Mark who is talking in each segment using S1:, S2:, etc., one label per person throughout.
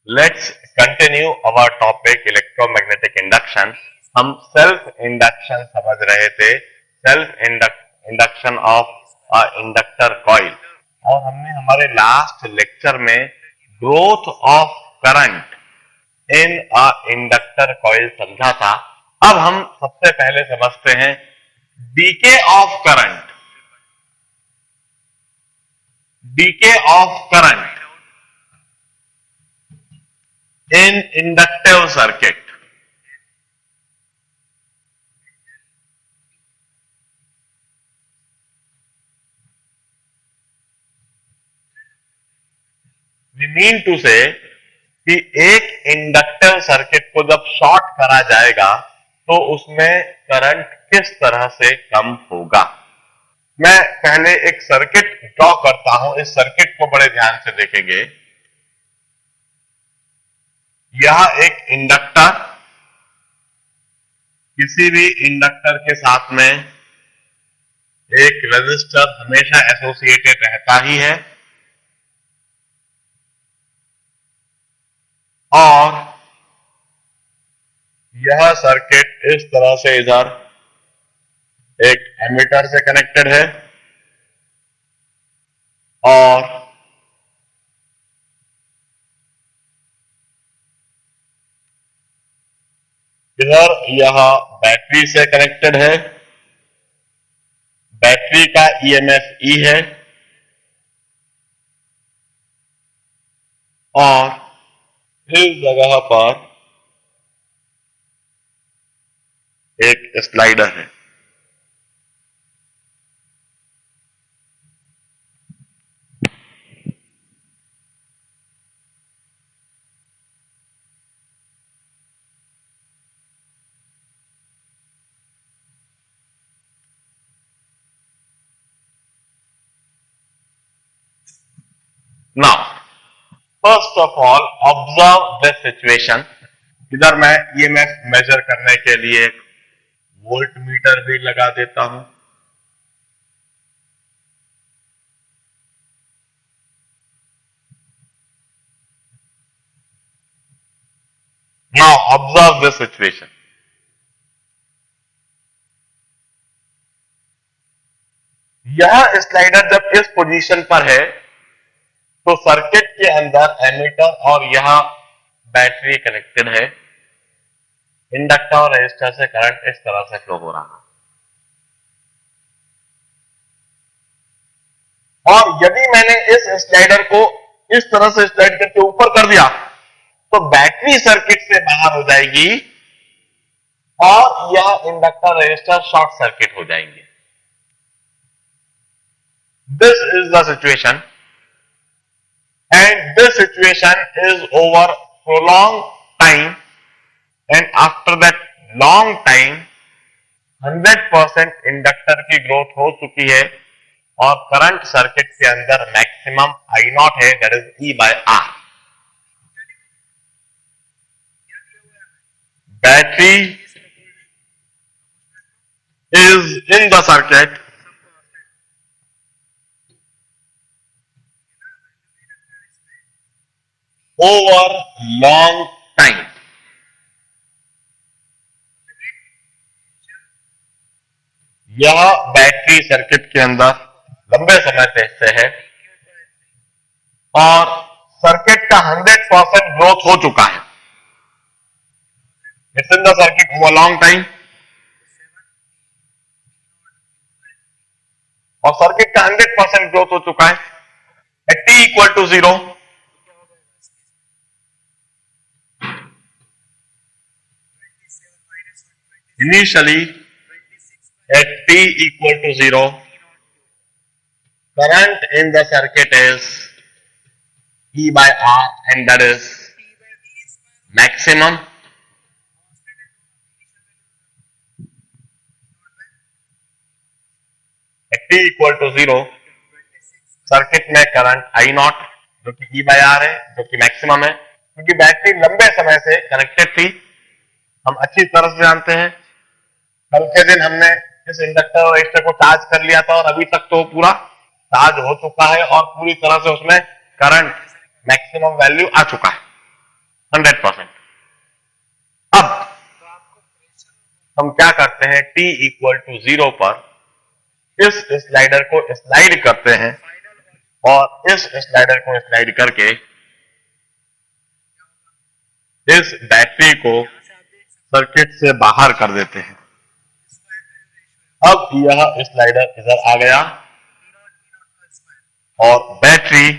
S1: Let's continue our topic electromagnetic induction. हम self induction समझ रहे थे, self induction of inductor coil, और हमने हमारे लास्ट लेक्चर में growth of current in a inductor coil समझा था। अब हम सबसे पहले समझते हैं DK of current. DK of current in inductive circuit. We mean to say कि एक इंडक्टिव सर्किट को जब शॉर्ट करा जाएगा तो उसमें करंट किस तरह से कम होगा। मैं पहले एक सर्किट ड्रॉ करता हूं, इस सर्किट को बड़े ध्यान से देखेंगे। यह एक इंडक्टर, किसी भी इंडक्टर के साथ में एक रेजिस्टर हमेशा एसोसिएटेड रहता ही है, और यह सर्किट इस तरह से इधर एक एमीटर से कनेक्टेड है और इधर यह बैटरी से कनेक्टेड है। बैटरी का ईएमएफ ई है और इस जगह पर एक स्लाइडर है। Now, first of all, observe this situation. इधर मैं ईएमएफ मेजर करने के लिए वोल्ट मीटर भी लगा देता हूं। Now, observe this situation. यह स्लाइडर जब इस पोजीशन पर है तो सर्किट के अंदर एमीटर और यहां बैटरी कनेक्टेड है। इंडक्टर और रेजिस्टर से करंट इस तरह से फ्लो हो रहा है, और यदि मैंने इस स्लाइडर को इस तरह से स्लाइड करके ऊपर कर दिया तो बैटरी सर्किट से बाहर हो जाएगी और यह इंडक्टर रेजिस्टर शॉर्ट सर्किट हो जाएंगे। This is the situation, and this situation is over prolonged time, and after that long time 100% inductor की ग्रोथ हो चुकी है और करंट सर्किट के अंदर मैक्सिमम आई नॉट है, that is E by R. Battery is in the circuit over long time. यह battery circuit के अंदर लंबे समय से है और सर्किट का 100% ग्रोथ हो चुका है। It's in the circuit over long time और सर्किट का 100% ग्रोथ हो चुका है। At t equal to 0 initially at t equal to 0 current in the circuit is E by R, and that is maximum. At t equal to 0 circuit में current I not जो कि E by R है, जो कि maximum है, क्योंकि battery लंबे समय से कनेक्टेड थी। हम अच्छी तरह से जानते हैं, कल के दिन हमने इस इंडक्टर और रेजिस्टर को चार्ज कर लिया था और अभी तक तो पूरा चार्ज हो चुका है और पूरी तरह से उसमें करंट मैक्सिमम वैल्यू आ चुका है। 100%। अब हम क्या करते हैं, t इक्वल टू 0 पर इस स्लाइडर को स्लाइड करते हैं और इस स्लाइडर को स्लाइड करके इस बैटरी को सर्किट से बाहर कर देते हैं। अब यह स्लाइडर इधर आ गया और बैटरी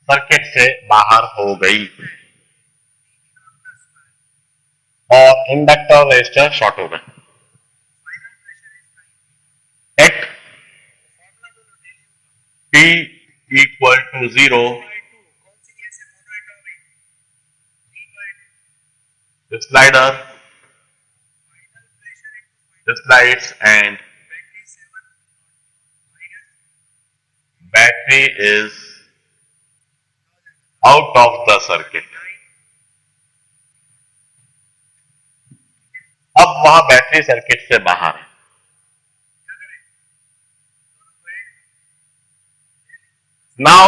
S1: सर्किट से बाहर हो गई और इंडक्टर रेजिस्टर शॉर्ट हो गए। At t equal to 0 slider slides and battery is out of the circuit। अब वह बैटरी सर्किट से बाहर है। Now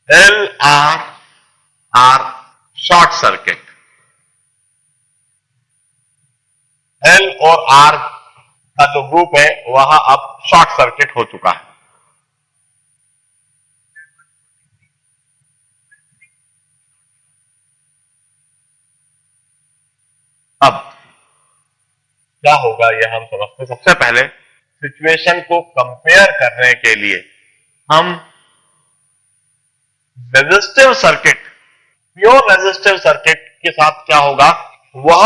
S1: L R short circuit. L और R का जो ग्रुप है वह अब शॉर्ट सर्किट हो चुका है। अब क्या होगा यह हम समझते हैं। सबसे पहले सिचुएशन को कंपेयर करने के लिए हम resistive circuit, pure resistive circuit के साथ क्या होगा वह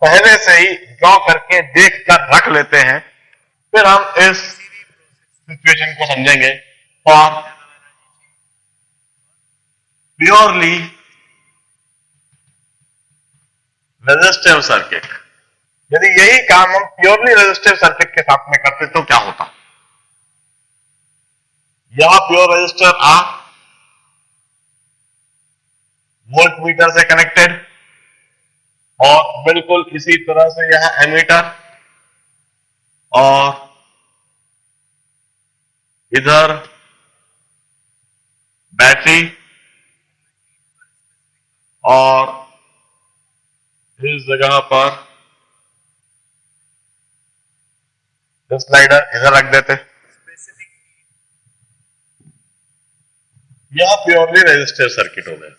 S1: पहले से ही ड्रॉ करके देख कर रख लेते हैं, फिर हम इस सिचुएशन को समझेंगे। फॉर प्योरली रेजिस्टिव सर्किट, यदि यही काम हम प्योरली रेजिस्टिव सर्किट के साथ में करते तो क्या होता। यह pure resistor R voltmeter से कनेक्टेड और बिल्कुल इसी तरह से यह एमीटर और इधर बैटरी और इस जगह पर स्लाइडर इधर रख देते। यह प्योरली रेजिस्टिव सर्किट हो गया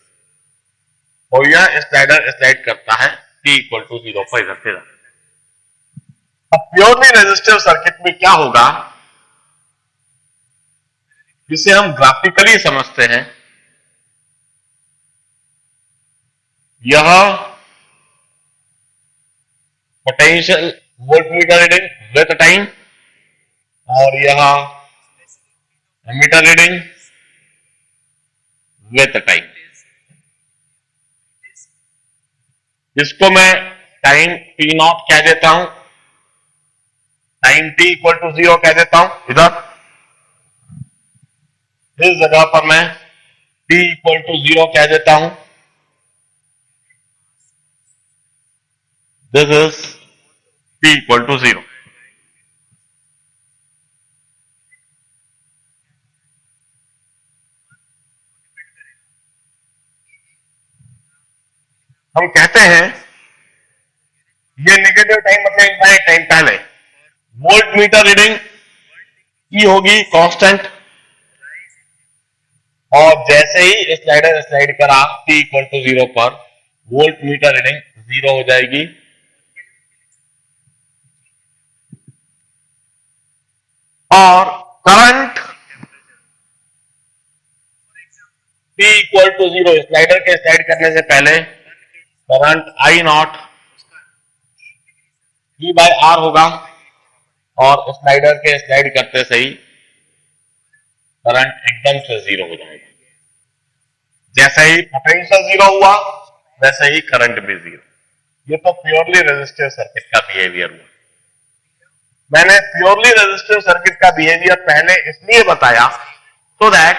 S1: और यह स्लाइडर स्लाइड करता है t इक्वल टू 0 पर इधर से। अब प्योरली रेजिस्टिव सर्किट में क्या होगा जिसे हम ग्राफिकली समझते हैं। यह potential voltmeter reading with time और यह एमीटर रीडिंग विथ टाइम। इसको मैं टाइम t नॉट कह देता हूं, टाइम t इक्वल टू 0 कह देता हूं। इधर इस जगह पर मैं t इक्वल टू 0 कह देता हूं। This is t equal to 0। हम कहते हैं ये नेगेटिव टाइम मतलब इनफाइनाइट टाइम। पहले वोल्ट मीटर रीडिंग की होगी कांस्टेंट और जैसे ही स्लाइडर स्लाइड करा t इक्वल टू 0 पर वोल्ट मीटर रीडिंग 0 हो जाएगी और current t equal to 0 slider के स्लाइड करने से पहले current I naught E by R होगा और स्लाइडर के स्लाइड करते से ही करंट एकदम से 0 हो जाएगा। जैसे ही पोटेंशियल 0 हुआ वैसे ही करंट भी 0। ये तो प्योरली रेजिस्टिव सर्किट का बिहेवियर हुआ। मैंने प्योरली रेजिस्टिव सर्किट का बिहेवियर पहले इसलिए बताया सो दैट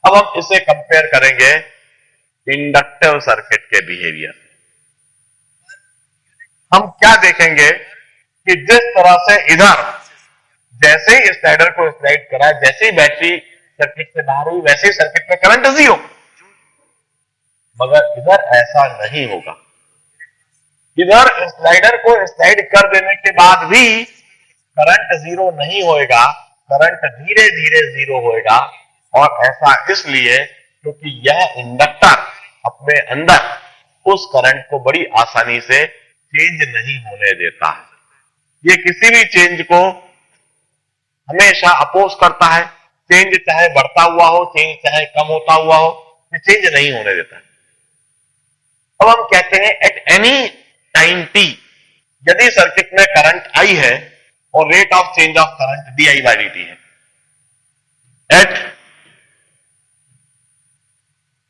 S1: अब हम इसे कंपेयर करेंगे इंडक्टिव सर्किट के बिहेवियर। हम क्या देखेंगे कि जिस तरह से इधर जैसे ही स्लाइडर को स्लाइड करा, जैसे ही बैटरी सर्किट से बाहर हुई वैसे ही सर्किट में करंट 0। मगर इधर ऐसा नहीं होगा। इधर स्लाइडर को स्लाइड कर देने के बाद भी करंट जीरो नहीं होएगा, करंट धीरे धीरे जीरो होएगा। और ऐसा इसलिए क्योंकि यह इंडक्टर अपने अंदर उस करंट को बड़ी आसानी से चेंज नहीं होने देता है। ये किसी भी चेंज को हमेशा अपोज करता है। चेंज चाहे बढ़ता हुआ हो, चेंज चाहे कम होता हुआ हो, ये चेंज नहीं होने देता है। अब हम कहते हैं एट एनी टाइम टी, यदि सर्किट में करंट आई है और rate of change of current D I by D T है, at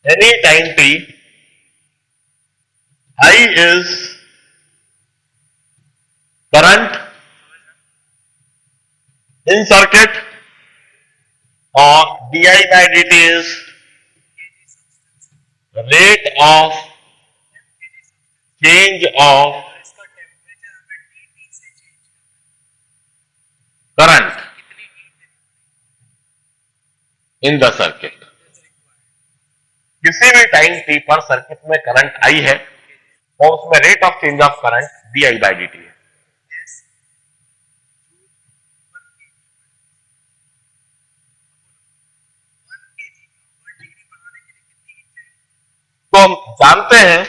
S1: any time T I is current in circuit और D I by D T is rate of change of current in the circuit। किसी भी time T पर circuit में current I है और उसमें rate of change of current D I by D T है। तो हम जानते हैं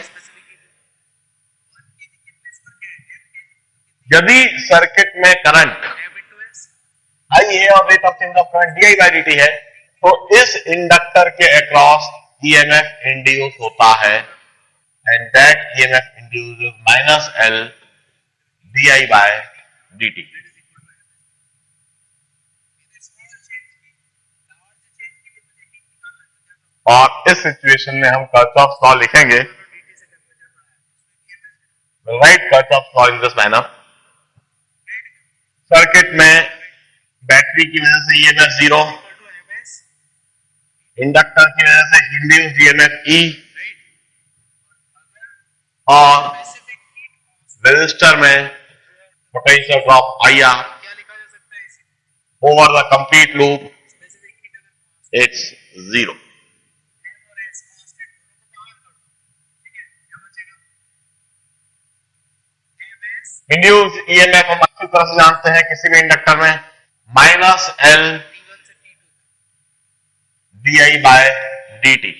S1: यदि सर्किट में करंट आई है और rate of change of current D I by D T है, तो इस इंडक्टर के अक्रॉस ईएमएफ इंड्यूस होता है and that EMF induce minus L D I by D T. और इस सिचुएशन में हम कर्चॉफ्स लॉ लिखेंगे। Write Kirchhoff's law in this manner. Circuit में बैटरी की वजह से ईएमएफ जीरो, इंडक्टर की वजह से इंड्यूस्ड ईएमएफ ई, और रेजिस्टर में potential drop I R. Over the complete loop it's zero. Induced EMF हम अच्छी तरह से जानते हैं किसी भी इंडक्टर में minus L D I by D T.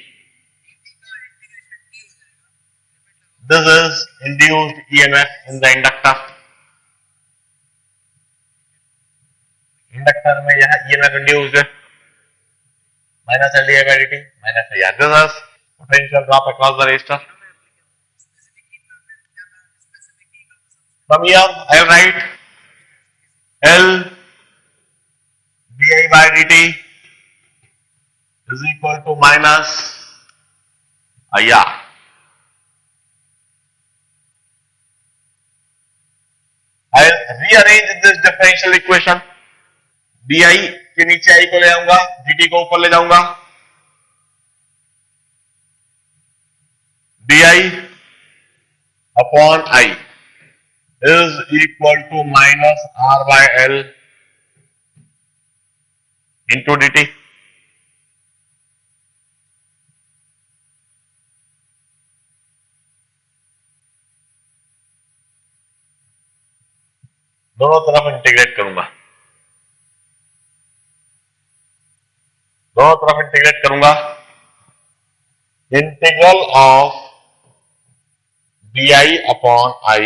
S1: This is induced EMF in the inductor. Inductor में यह EMF induced minus L D I by D T minus this is potential drop across the resistor. From here, I will write L di by dt is equal to minus IR. I will rearrange this differential equation. di के नीचे I को ले आऊंगा, dt को ऊपर ले जाऊंगा। di upon I is equal to minus R by L into dt। दोनों तरफ इंटीग्रेट करूंगा, दोनों तरफ इंटीग्रेट करूंगा। Integral of di upon I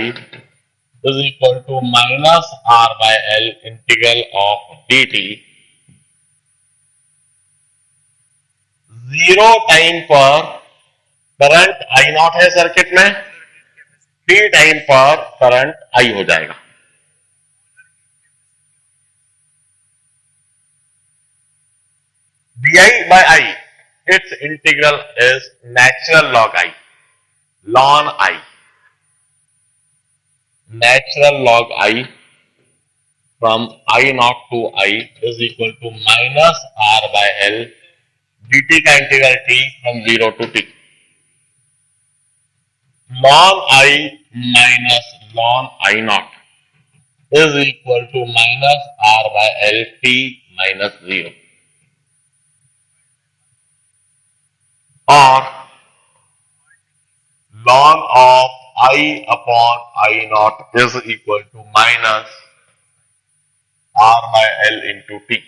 S1: is equal to minus R by L integral of dt। Zero time पर current I naught है circuit में, T time पर करंट आई हो जाएगा। di by I, its integral is natural log I, ln I। Natural log I from I naught to I is equal to minus R by L dt का integral t from 0 to t। ln I minus ln I naught is equal to minus R by L t minus 0। और I upon I naught is equal to minus R by L into T.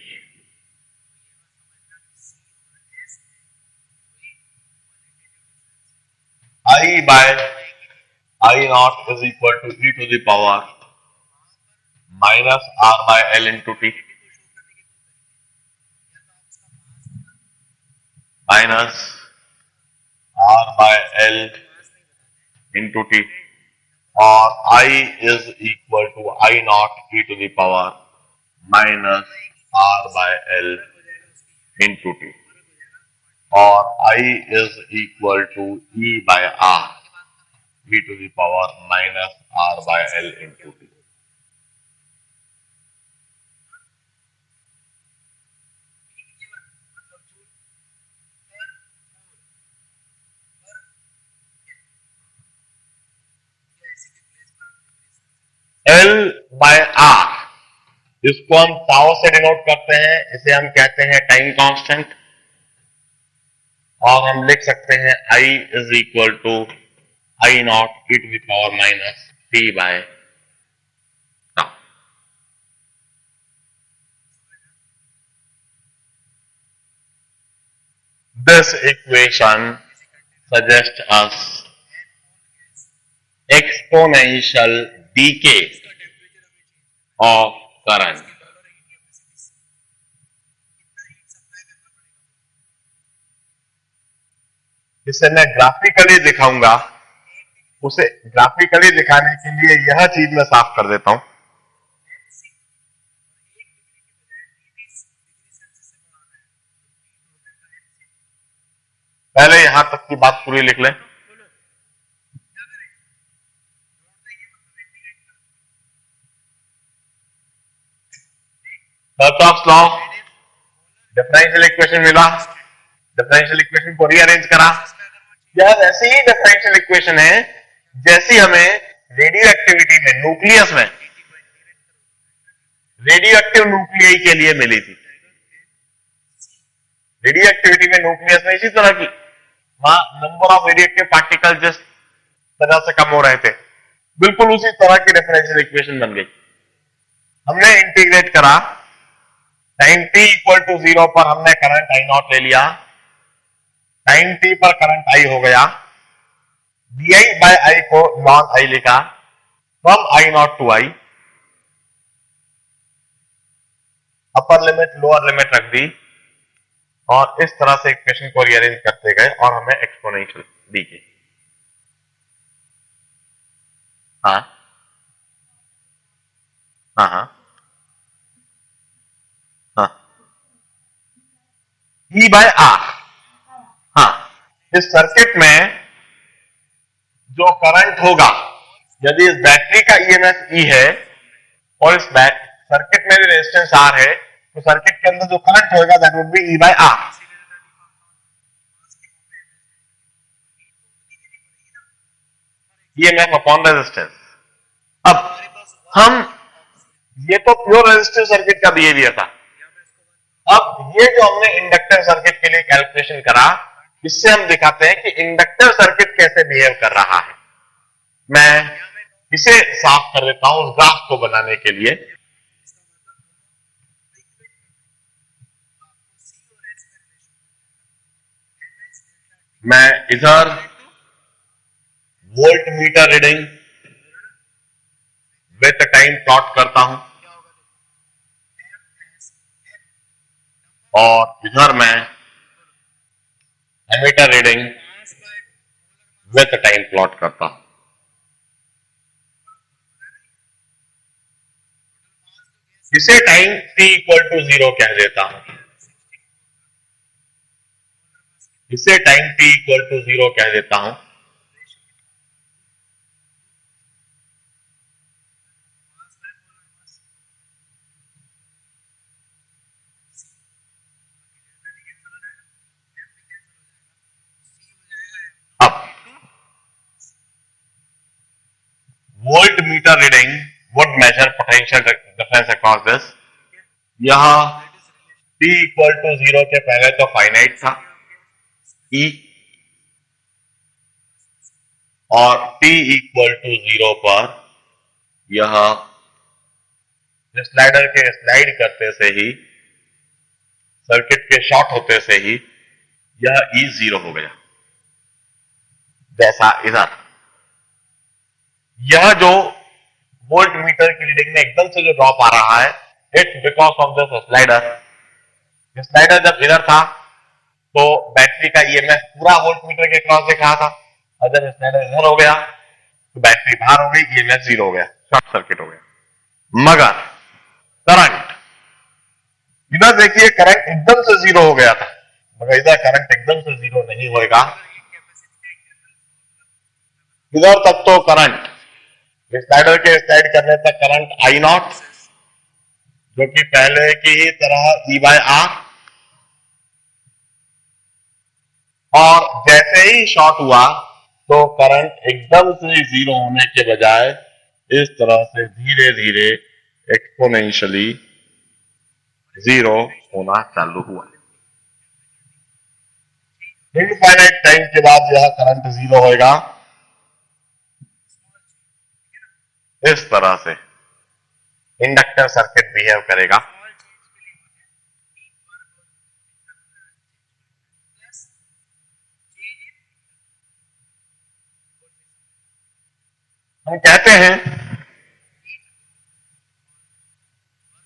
S1: I by I naught is equal to e to the power minus R by L into T minus R by L into T, or I is equal to I naught e to the power minus R by L into T, or I is equal to E by R e to the power minus R by L into T. L by R, इसको हम tau से denote करते हैं, इसे हम कहते हैं time constant, और हम लिख सकते हैं I is equal to I naught e to the power minus T by tau. This equation suggests us exponential decay of current. इसे मैं ग्राफिकली दिखाऊंगा, उसे ग्राफिकली दिखाने के लिए यह चीज मैं साफ कर देता हूं. पहले यहां तक की बात पूरी लिख लें. Kirchhoff's लॉ, डिफरेंशियल इक्वेशन मिला, डिफरेंशियल इक्वेशन को रीअरेंज करा. यह वैसी ही डिफरेंशियल इक्वेशन है जैसी हमें रेडियो एक्टिविटी में, न्यूक्लियस में, रेडियो एक्टिव न्यूक्लियाई के लिए मिली थी. रेडियो एक्टिविटी में न्यूक्लियस में इसी तरह की, वहां number of radio active particle जिस तरह से कम हो रहे थे, बिल्कुल उसी तरह की डिफरेंशियल इक्वेशन बन गई. हमने इंटीग्रेट करा, टाइम t इक्वल टू 0 पर हमने करंट I नॉट ले लिया, टाइम t पर करंट I हो गया, di बाय I को लॉन I लिखा, from I naught to I, upper limit lower limit रख दी, और इस तरह से इक्वेशन को रीअरेंज करते गए और हमें एक्सपोनेंशियल दी गई. हाँ हाँ हाँ हाँ, E बाय R. हाँ, इस सर्किट में जो करंट होगा, यदि इस बैटरी का ईएमएफ E है और इस सर्किट में भी रेजिस्टेंस R है, तो सर्किट के अंदर जो करंट होगा that would be E by R. EMF upon resistance. अब हम, ये तो प्योर रेजिस्टिव सर्किट का बिहेवियर था. अब ये जो हमने इंडक्टर सर्किट के लिए कैलकुलेशन करा, इससे हम दिखाते हैं कि इंडक्टर सर्किट कैसे बिहेव कर रहा है. मैं इसे साफ कर देता हूं उस ग्राफ को बनाने के लिए. मैं इधर voltmeter reading with time plot करता हूं, और इधर मैं ammeter reading with time plot करता हूं. इसे टाइम t इक्वल टू 0 कह देता हूं, इसे टाइम t इक्वल टू 0 कह देता हूं. Volt meter reading would measure potential difference across this. यहां t इक्वल टू 0 के पहले तो फाइनाइट था E, और t इक्वल टू 0 पर यह स्लाइडर के स्लाइड करते से ही, सर्किट के शॉर्ट होते से ही यह E 0 हो गया। जैसा इधर यह जो वोल्ट मीटर की रीडिंग में एकदम से जो ड्रॉप आ रहा है, it's because of this slider. Slider जब इधर था तो बैटरी का ईएमएफ पूरा वोल्ट मीटर के क्रॉस दिख रहा था, और जब स्लाइडर इधर हो गया तो बैटरी बाहर हो गई, ईएमएफ 0 हो गया, शॉर्ट सर्किट हो गया। मगर करंट इधर देखिए, करंट एकदम से 0 हो गया था, मगर इधर करंट एकदम से 0 नहीं होएगा। इधर तक तो करंट, स्लाइडर के स्लाइड करने तक करंट आई नॉट, जो कि पहले की ही तरह E बाय R, और जैसे ही शॉर्ट हुआ तो करंट एकदम से 0 होने के बजाय इस तरह से धीरे धीरे एक्सपोनेंशियली 0 होना चालू हुआ। इनफाइनाइट टाइम के बाद यह करंट 0 होएगा। इस तरह से इंडक्टर सर्किट बिहेव करेगा। हम कहते हैं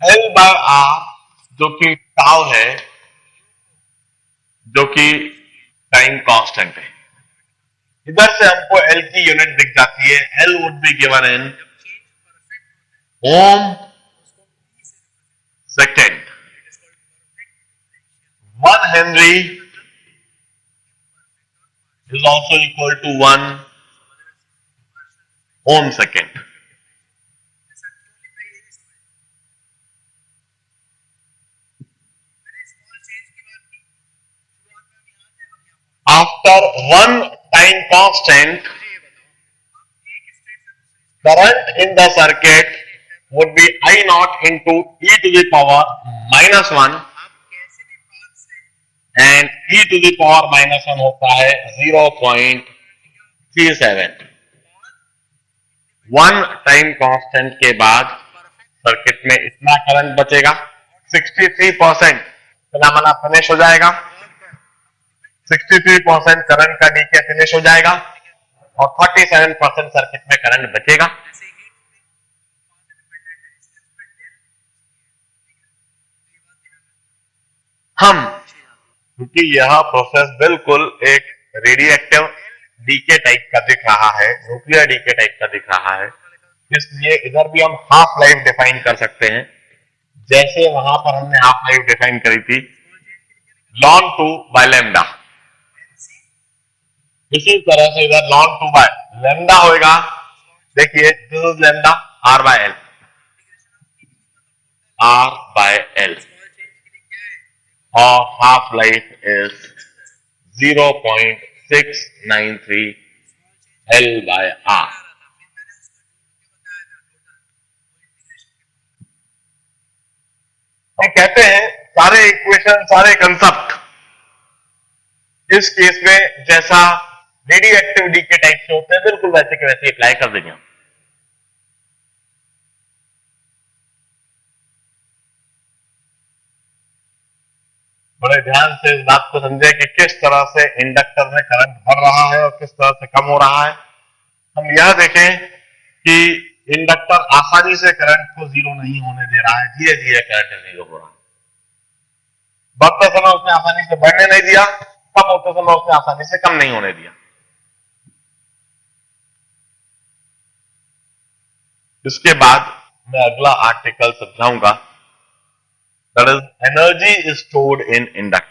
S1: L बाय R, जो कि टाउ है, जो कि टाइम कांस्टेंट है। इधर से हमको L की यूनिट दिख जाती है। L would be given in ohm second. 1 Henry is also equal to 1 ohm second. After one time constant, current in the circuit would be I naught into e to the power minus 1, and e to the power minus 1 होता है 0.37। 1 time constant के बाद circuit में इतना current बचेगा, 63% phenomena finish हो जाएगा, 63% current का डीके फिनिश हो जाएगा, और 37% सर्किट में करंट बचेगा। हम, क्योंकि यह प्रोसेस बिल्कुल एक रेडियोएक्टिव डीके टाइप का दिख रहा है, न्यूक्लियर डीके टाइप का दिख रहा है, इसलिए इधर भी हम हाफ लाइफ डिफाइन कर सकते हैं। जैसे वहां पर हमने हाफ लाइफ डिफाइन करी थी ln 2 बाय लैम्डा, इसी तरह से इधर ln 2 बाय लैम्डा होएगा। देखिए this is lambda, R by L, R by L, और half life is 0.693 L by R। हम कहते हैं सारे इक्वेशन, सारे कंसेप्ट इस केस में जैसा रेडियोएक्टिव डीके टाइप से होते हैं, बिल्कुल वैसे के वैसे अप्लाई कर देंगे। बड़े ध्यान से इस बात को समझे कि किस तरह से इंडक्टर में करंट बढ़ रहा है और किस तरह से कम हो रहा है। हम यह देखें कि इंडक्टर आसानी से करंट को 0 नहीं होने दे रहा है, धीरे धीरे करंट 0 हो रहा है। बढ़ते समय उसने आसानी से बढ़ने नहीं दिया, कम होते समय उसने आसानी से कम नहीं होने दिया। इसके बाद मैं अगला आर्टिकल समझाऊंगा, that is energy is stored in inductor.